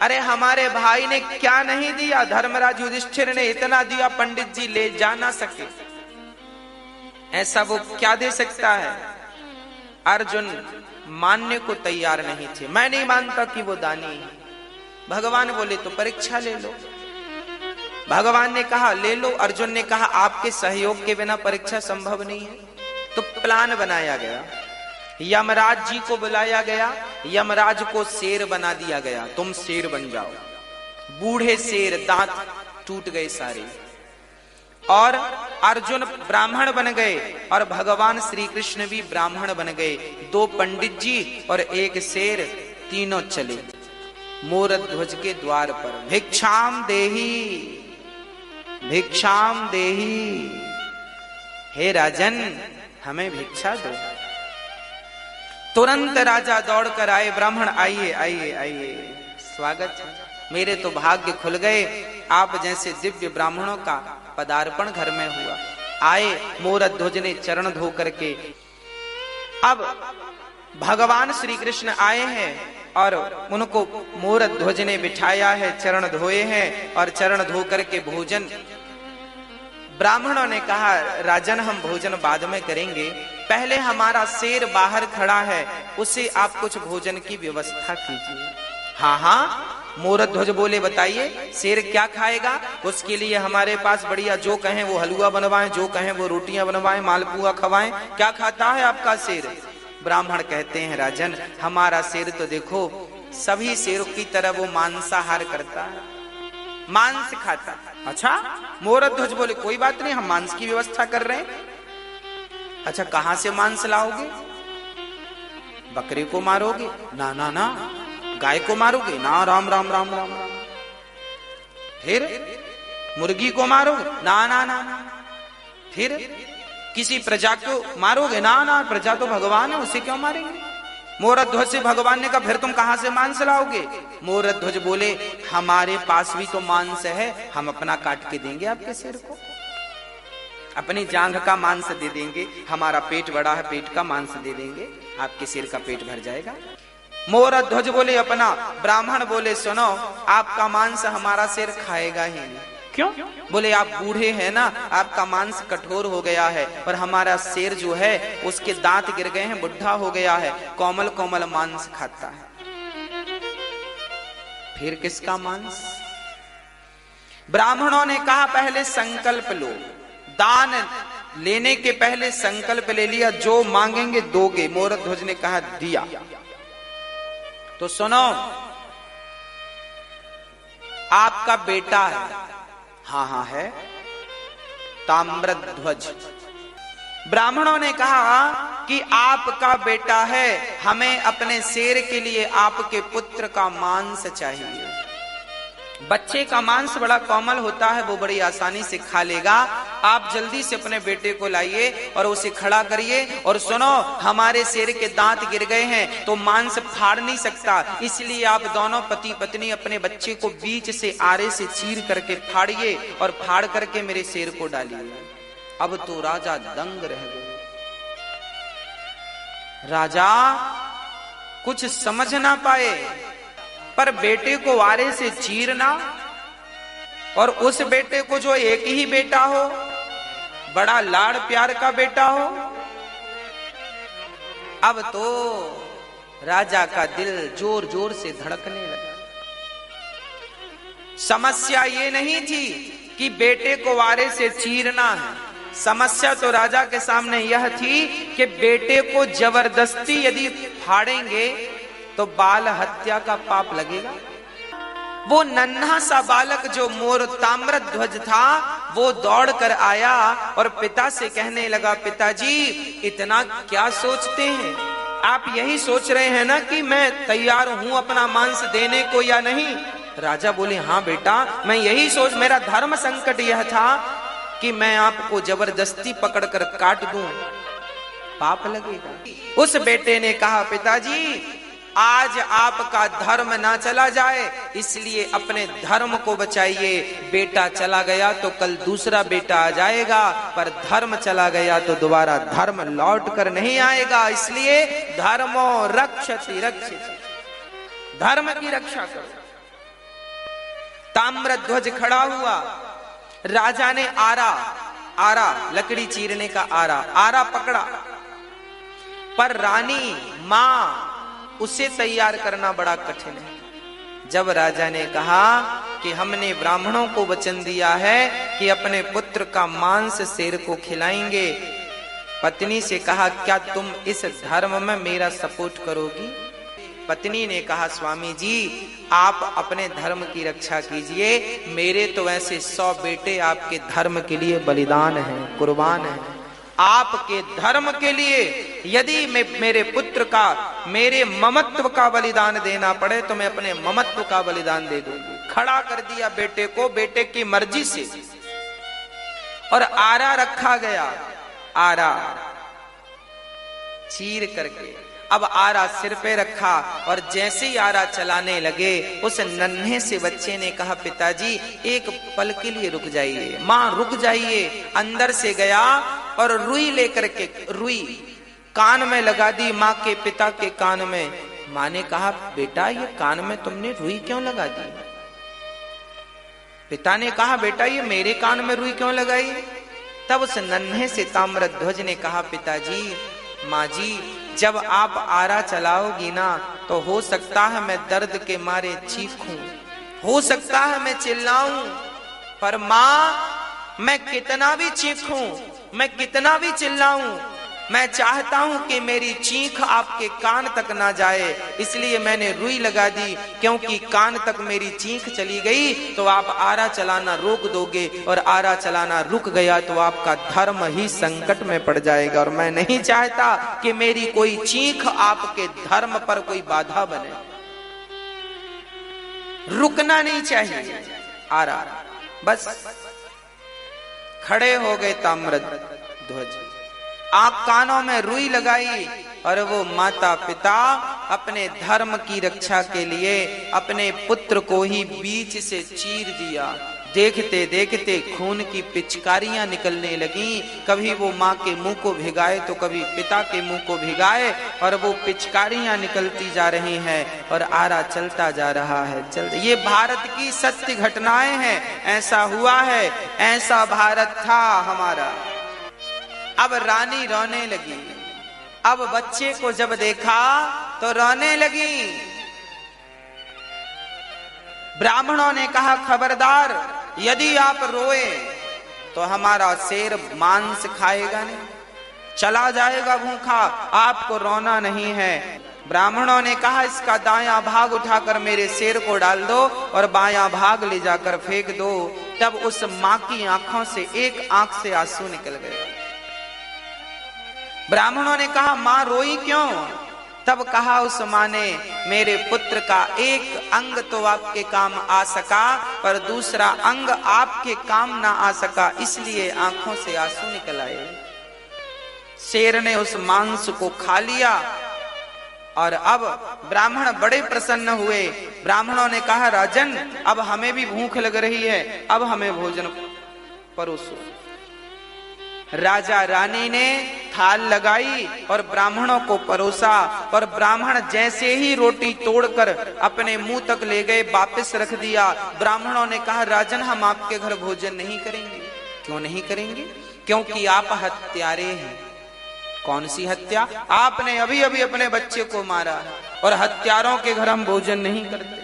अरे हमारे भाई ने क्या नहीं दिया, धर्मराज युधिष्ठिर ने इतना दिया पंडित जी ले जा ना सके, ऐसा वो क्या दे सकता है? अर्जुन मानने को तैयार नहीं थे, मैं नहीं मानता कि वो दानी है। भगवान बोले तो परीक्षा ले लो। भगवान ने कहा ले लो। अर्जुन ने कहा आपके सहयोग के बिना परीक्षा संभव नहीं है। तो प्लान बनाया गया, यमराज जी को बुलाया गया, यमराज को शेर बना दिया गया, तुम शेर बन जाओ। बूढ़े शेर, दांत टूट गए सारे, और अर्जुन ब्राह्मण बन गए और भगवान श्री कृष्ण भी ब्राह्मण बन गए। दो पंडित जी और एक शेर, तीनों चले मोरध्वज के द्वार पर। भिक्षाम देही, भिक्षाम देही, हे राजन हमें भिक्षा दो। तुरंत राजा दौड़कर आए, ब्राह्मण आइए आइए आइए, स्वागत है, मेरे तो भाग्य खुल गए, आप जैसे दिव्य ब्राह्मणों का पदार्पण घर में हुआ। आए, मोरध्वज ने चरण धो करके, अब भगवान श्री कृष्ण आए हैं और उनको मोरध्वज ने बिठाया है, चरण धोए हैं और चरण धो करके भोजन। ब्राह्मणों ने कहा राजन हम भोजन बाद में करेंगे, पहले हमारा शेर बाहर खड़ा है, उसे आप कुछ भोजन की व्यवस्था कीजिए। हाँ हाँ, मोरध्वज बोले बताइए शेर क्या खाएगा? उसके लिए हमारे पास बढ़िया, जो कहें वो हलवा बनवाएं, जो कहें वो रोटियां बनवाएं, मालपुआ खवाएं। क्या खाता है आपका शेर? ब्राह्मण कहते हैं राजन हमारा शेर तो देखो सभी शेरों की तरह वो मांसाहार करता है, मांस खाता है। अच्छा, मोरध्वज बोले कोई बात नहीं, हम मांस की व्यवस्था कर रहे हैं। अच्छा, कहां से मांस लाओगे? बकरे को मारोगे? ना ना ना। गाय को मारोगे? ना, राम राम राम राम राम। फिर मुर्गी को मारोगे? ना ना ना ना। फिर किसी प्रजा को मारोगे? ना ना, प्रजा तो भगवान है, उसे क्यों मारेंगे? मोरध्वज से भगवान ने कहा फिर तुम कहां से मांस लाओगे? मोरध्वज बोले हमारे पास भी तो मांस है, हम अपना काट के देंगे आपके सिर को, अपनी जांघ का मांस दे देंगे, हमारा पेट बड़ा है, पेट का मांस दे देंगे, आपके सिर का पेट भर जाएगा। मोरध्वज बोले अपना, ब्राह्मण बोले सुनो आपका मांस हमारा सिर खाएगा ही नहीं। क्यों? बोले आप बूढ़े हैं ना, आपका मांस कठोर हो गया है, और हमारा शेर जो है उसके दांत गिर गए हैं, बुढ़ा हो गया है, कोमल कोमल मांस खाता है। फिर किसका मांस? ब्राह्मणों ने कहा पहले संकल्प लो, दान लेने के पहले संकल्प ले लिया, जो मांगेंगे दोगे। मोरध्वज ने कहा दिया। तो सुनो, आपका बेटा है? हाँ हाँ है, ताम्रध्वज। ब्राह्मणों ने कहा कि आपका बेटा है, हमें अपने शेर के लिए आपके पुत्र का मांस चाहिए। बच्चे का मांस बड़ा कोमल होता है, वो बड़ी आसानी से खा लेगा। आप जल्दी से अपने बेटे को लाइए और उसे खड़ा करिए। और सुनो, हमारे शेर के दांत गिर गए हैं तो मांस फाड़ नहीं सकता, इसलिए आप दोनों पति पत्नी अपने बच्चे को बीच से आरे से चीर करके फाड़िए और फाड़ करके मेरे शेर को डालिए। अब तो राजा दंग रह गए। राजा कुछ समझ ना पाए, पर बेटे को आरे से चीरना, और उस बेटे को जो एक ही बेटा हो, बड़ा लाड़ प्यार का बेटा हो। अब तो राजा का दिल जोर जोर से धड़कने लगा। समस्या ये नहीं थी कि बेटे को आरे से चीरना है, समस्या तो राजा के सामने यह थी कि बेटे को जबरदस्ती यदि फाड़ेंगे तो बाल हत्या का पाप लगेगा। वो नन्हा सा बालक जो मोर ताम्रध्वज था, वो दौड़ कर आया और पिता से कहने लगा, पिताजी इतना क्या सोचते हैं? आप यही सोच रहे हैं ना कि मैं तैयार हूं अपना मांस देने को या नहीं? राजा बोले, हाँ बेटा, मैं यही सोच, मेरा धर्म संकट यह था कि मैं आपको जबरदस्ती पकड़कर काट दूं, पाप लगेगा। उस बेटे ने कहा, पिताजी आज आपका धर्म ना चला जाए, इसलिए अपने धर्म को बचाइए। बेटा चला गया तो कल दूसरा बेटा आ जाएगा, पर धर्म चला गया तो दोबारा धर्म लौट कर नहीं आएगा, इसलिए धर्मो रक्षति रक्षित, धर्म की रक्षा करो। ताम्रध्वज खड़ा हुआ, राजा ने आरा लकड़ी चीरने का आरा पकड़ा, पर रानी मां उसे तैयार करना बड़ा कठिन है। जब राजा ने कहा कि हमने ब्राह्मणों को वचन दिया है कि अपने पुत्र का मांस शेर को खिलाएंगे, पत्नी से कहा, क्या तुम इस धर्म में मेरा सपोर्ट करोगी? पत्नी ने कहा, स्वामी जी आप अपने धर्म की रक्षा कीजिए, मेरे तो ऐसे 100 बेटे आपके धर्म के लिए बलिदान हैं, कुर्बान हैं। आपके धर्म के लिए यदि मैं मेरे पुत्र का, मेरे ममत्व का बलिदान देना पड़े तो मैं अपने ममत्व का बलिदान दे दूंगी। खड़ा कर दिया बेटे को, बेटे की मर्जी से, और आरा रखा गया, आरा चीर करके। अब आरा सिर पे रखा, और जैसे ही आरा चलाने लगे, उस नन्हे से बच्चे ने कहा, पिताजी एक पल के लिए रुक जाइए, मां रुक जाइए। अंदर से गया और रुई लेकर के, रुई कान में लगा दी मां के पिता के कान में। मां ने कहा, बेटा ये कान में तुमने रुई क्यों लगा दी? पिता ने कहा, बेटा ये मेरे कान में रुई क्यों लगाई? तब उस नन्हे से ताम्रध्वज ने कहा, पिताजी, माँ जी जब आप आरा चलाओगी ना तो हो सकता है मैं दर्द के मारे चीखूं, हो सकता है मैं चिल्लाऊं, पर माँ मैं कितना भी चीखूं, मैं कितना भी चिल्लाऊं, मैं चाहता हूं कि मेरी चीख आपके कान तक ना जाए, इसलिए मैंने रुई लगा दी, क्योंकि कान तक मेरी चीख चली गई तो आप आरा चलाना रोक दोगे, और आरा चलाना रुक गया तो आपका धर्म ही संकट में पड़ जाएगा, और मैं नहीं चाहता कि मेरी कोई चीख आपके धर्म पर कोई बाधा बने। रुकना नहीं चाहिए आरा। बस खड़े हो गए ताम्रध्वज, आंख कानों में रुई लगाई, और वो माता पिता अपने धर्म की रक्षा के लिए अपने पुत्र को ही बीच से चीर दिया, देखते देखते खून की पिचकारियां निकलने लगी। कभी वो माँ के मुंह को भिगाए तो कभी पिता के मुंह को भिगाए, और वो पिचकारियां निकलती जा रही हैं और आरा चलता जा रहा है। ये भारत की सत्य घटनाएं हैं, ऐसा हुआ है, ऐसा भारत था हमारा। अब रानी रोने लगी। अब बच्चे को जब देखा तो रोने लगी। ब्राह्मणों ने कहा, खबरदार, यदि आप रोए तो हमारा शेर मांस खाएगा नहीं, चला जाएगा भूखा, आपको रोना नहीं है। ब्राह्मणों ने कहा, इसका दायां भाग उठाकर मेरे शेर को डाल दो और बायां भाग ले जाकर फेंक दो। तब उस मां की आंखों से एक आंख से आंसू निकल गए। ब्राह्मणों ने कहा, मां रोई क्यों? तब कहा उस मां ने, मेरे पुत्र का एक अंग तो आपके काम आ सका, पर दूसरा अंग आपके काम ना आ सका, इसलिए आंखों से आंसू निकल आए। शेर ने उस मांस को खा लिया और अब ब्राह्मण बड़े प्रसन्न हुए। ब्राह्मणों ने कहा, राजन, अब हमें भी भूख लग रही है, अब हमें भोजन परोसो। राजा रानी ने थाल लगाई और ब्राह्मणों को परोसा, और ब्राह्मण जैसे ही रोटी तोड़कर अपने मुंह तक ले गए, वापस रख दिया। ब्राह्मणों ने कहा, राजन, हम आपके घर भोजन नहीं करेंगे। क्यों नहीं करेंगे? क्योंकि आप हत्यारे हैं। कौन सी हत्या? आपने अभी अभी अपने बच्चे को मारा, और हत्यारों के घर हम भोजन नहीं करते।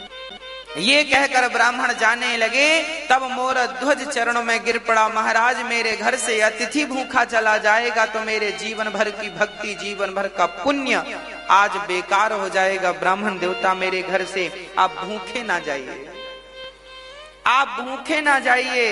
ये कहकर ब्राह्मण जाने लगे। तब मोरध्वज चरणों में गिर पड़ा, महाराज, मेरे घर से अतिथि भूखा चला जाएगा तो मेरे जीवन भर की भक्ति, जीवन भर का पुण्य आज बेकार हो जाएगा। ब्राह्मण देवता, मेरे घर से आप भूखे ना जाइए, आप भूखे ना जाइए।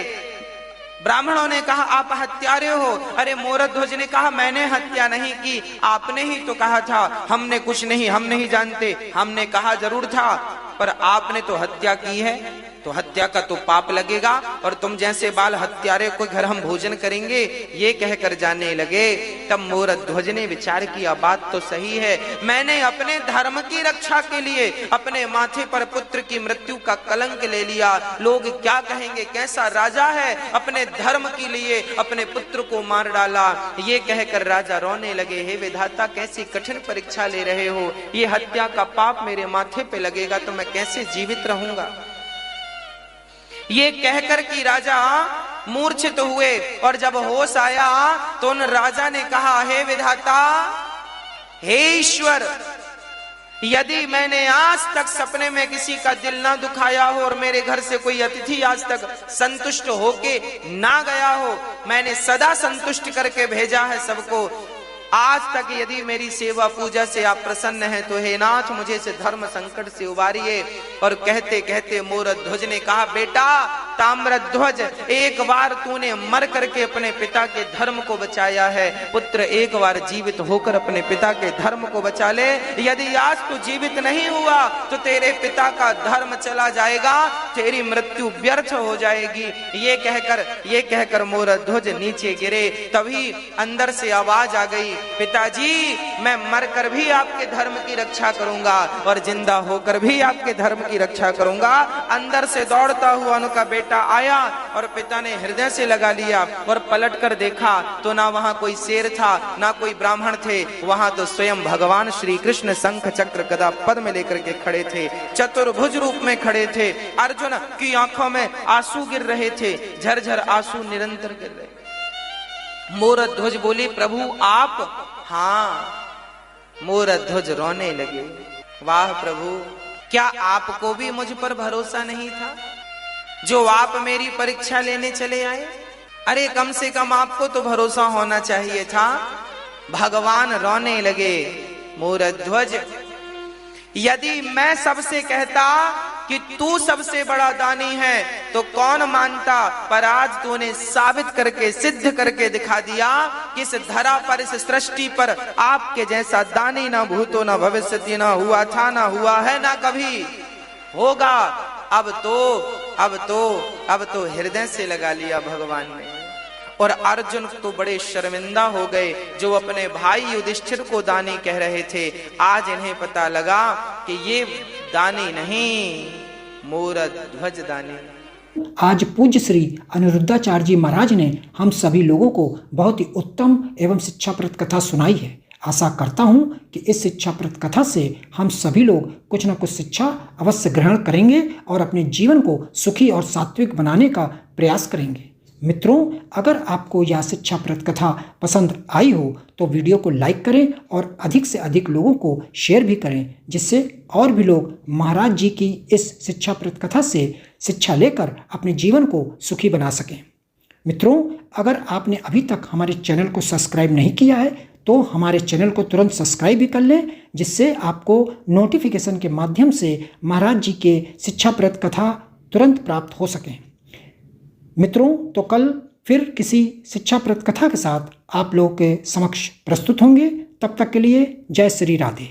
ब्राह्मणों ने कहा, आप हत्यारे हो। अरे मोरध्वज ने कहा, मैंने हत्या नहीं की, आपने ही तो कहा था। हमने कुछ नहीं, हम नहीं जानते। हमने कहा जरूर था, पर आपने तो हत्या की है, तो हत्या का तो पाप लगेगा, और तुम जैसे बाल हत्यारे को घर हम भोजन करेंगे, ये कहकर जाने लगे। तब मोरध्वज ने विचार किया, बात तो सही है, मैंने अपने धर्म की रक्षा के लिए अपने माथे पर पुत्र की मृत्यु का कलंक ले लिया। लोग क्या कहेंगे, कैसा राजा है, अपने धर्म के लिए अपने पुत्र को मार डाला। ये कहकर राजा रोने लगे, हे विधाता, कैसी कठिन परीक्षा ले रहे हो, ये हत्या का पाप मेरे माथे पे लगेगा तो मैं कैसे जीवित रहूंगा। ये कहकर कि राजा मूर्छित हुए, और जब होश आया तो उन राजा ने कहा, हे विधाता, हे ईश्वर, यदि मैंने आज तक सपने में किसी का दिल ना दुखाया हो और मेरे घर से कोई अतिथि आज तक संतुष्ट होके ना गया हो, मैंने सदा संतुष्ट करके भेजा है सबको, आज तक यदि मेरी सेवा पूजा से आप प्रसन्न हैं तो हे नाथ, मुझे इस धर्म संकट से उबारिए। और कहते कहते मोरध्वज ने कहा, बेटा ताम्रध्वज, एक बार तूने मर करके अपने पिता के धर्म को बचाया है, पुत्र एक बार जीवित होकर अपने पिता के धर्म को बचा ले। यदि आज तू जीवित नहीं हुआ तो तेरे पिता का धर्म चला जाएगा, तेरी मृत्यु व्यर्थ हो जाएगी। ये कहकर मोरध्वज नीचे गिरे। तभी अंदर से आवाज आ गई, पिताजी, मैं मरकर भी आपके धर्म की रक्षा करूंगा और जिंदा होकर भी आपके धर्म की रक्षा करूंगा। अंदर से दौड़ता हुआ उनका बेटा आया और पिता ने हृदय से लगा लिया और पलट कर देखा तो ना वहां कोई शेर था, ना कोई ब्राह्मण थे, वहां तो स्वयं भगवान श्री कृष्ण शंख चक्र गदा पद्म लेकर के खड़े थे, चतुर्भुज रूप में खड़े थे। अर्जुन की आंखों में आंसू गिर रहे थे, झरझर आंसू निरंतर गिर रहे। मोरध्वज बोले, प्रभु आप? हाँ। मोरध्वज रोने लगे, वाह प्रभु, क्या आपको भी मुझ पर भरोसा नहीं था जो आप मेरी परीक्षा लेने चले आए? अरे कम से कम आपको तो भरोसा होना चाहिए था। भगवान रोने लगे, मोरध्वज, यदि मैं सबसे कहता कि तू सबसे बड़ा दानी है तो कौन मानता, पर आज तूने साबित करके, सिद्ध करके दिखा दिया कि इस धरा पर, इस सृष्टि पर आपके जैसा दानी ना भूतो ना भविष्यति, ना हुआ था, ना हुआ है, ना कभी होगा। अब तो हृदय से लगा लिया भगवान ने। और अर्जुन तो बड़े शर्मिंदा हो गए, जो अपने भाई युधिष्ठिर को दानी कह रहे थे। आज इन्हें पता लगा कि ये दानी नहीं, मोरध्वज दानी। आज पूज्य श्री अनिरुद्धाचार्य जी महाराज ने हम सभी लोगों को बहुत ही उत्तम एवं शिक्षाप्रद कथा सुनाई है। आशा करता हूं कि इस शिक्षाप्रद कथा से हम सभी लोग कुछ न कुछ शिक्षा अवश्य ग्रहण करेंगे और अपने जीवन को सुखी और सात्विक बनाने का प्रयास करेंगे। मित्रों, अगर आपको यह शिक्षाप्रद कथा पसंद आई हो तो वीडियो को लाइक करें और अधिक से अधिक लोगों को शेयर भी करें, जिससे और भी लोग महाराज जी की इस शिक्षाप्रद कथा से शिक्षा लेकर अपने जीवन को सुखी बना सकें। मित्रों, अगर आपने अभी तक हमारे चैनल को सब्सक्राइब नहीं किया है तो हमारे चैनल को तुरंत सब्सक्राइब भी कर लें, जिससे आपको नोटिफिकेशन के माध्यम से महाराज जी के शिक्षाप्रद कथा तुरंत प्राप्त हो सकें। मित्रों, तो कल फिर किसी शिक्षाप्रद कथा के साथ आप लोगों के समक्ष प्रस्तुत होंगे। तब तक के लिए जय श्री राधे।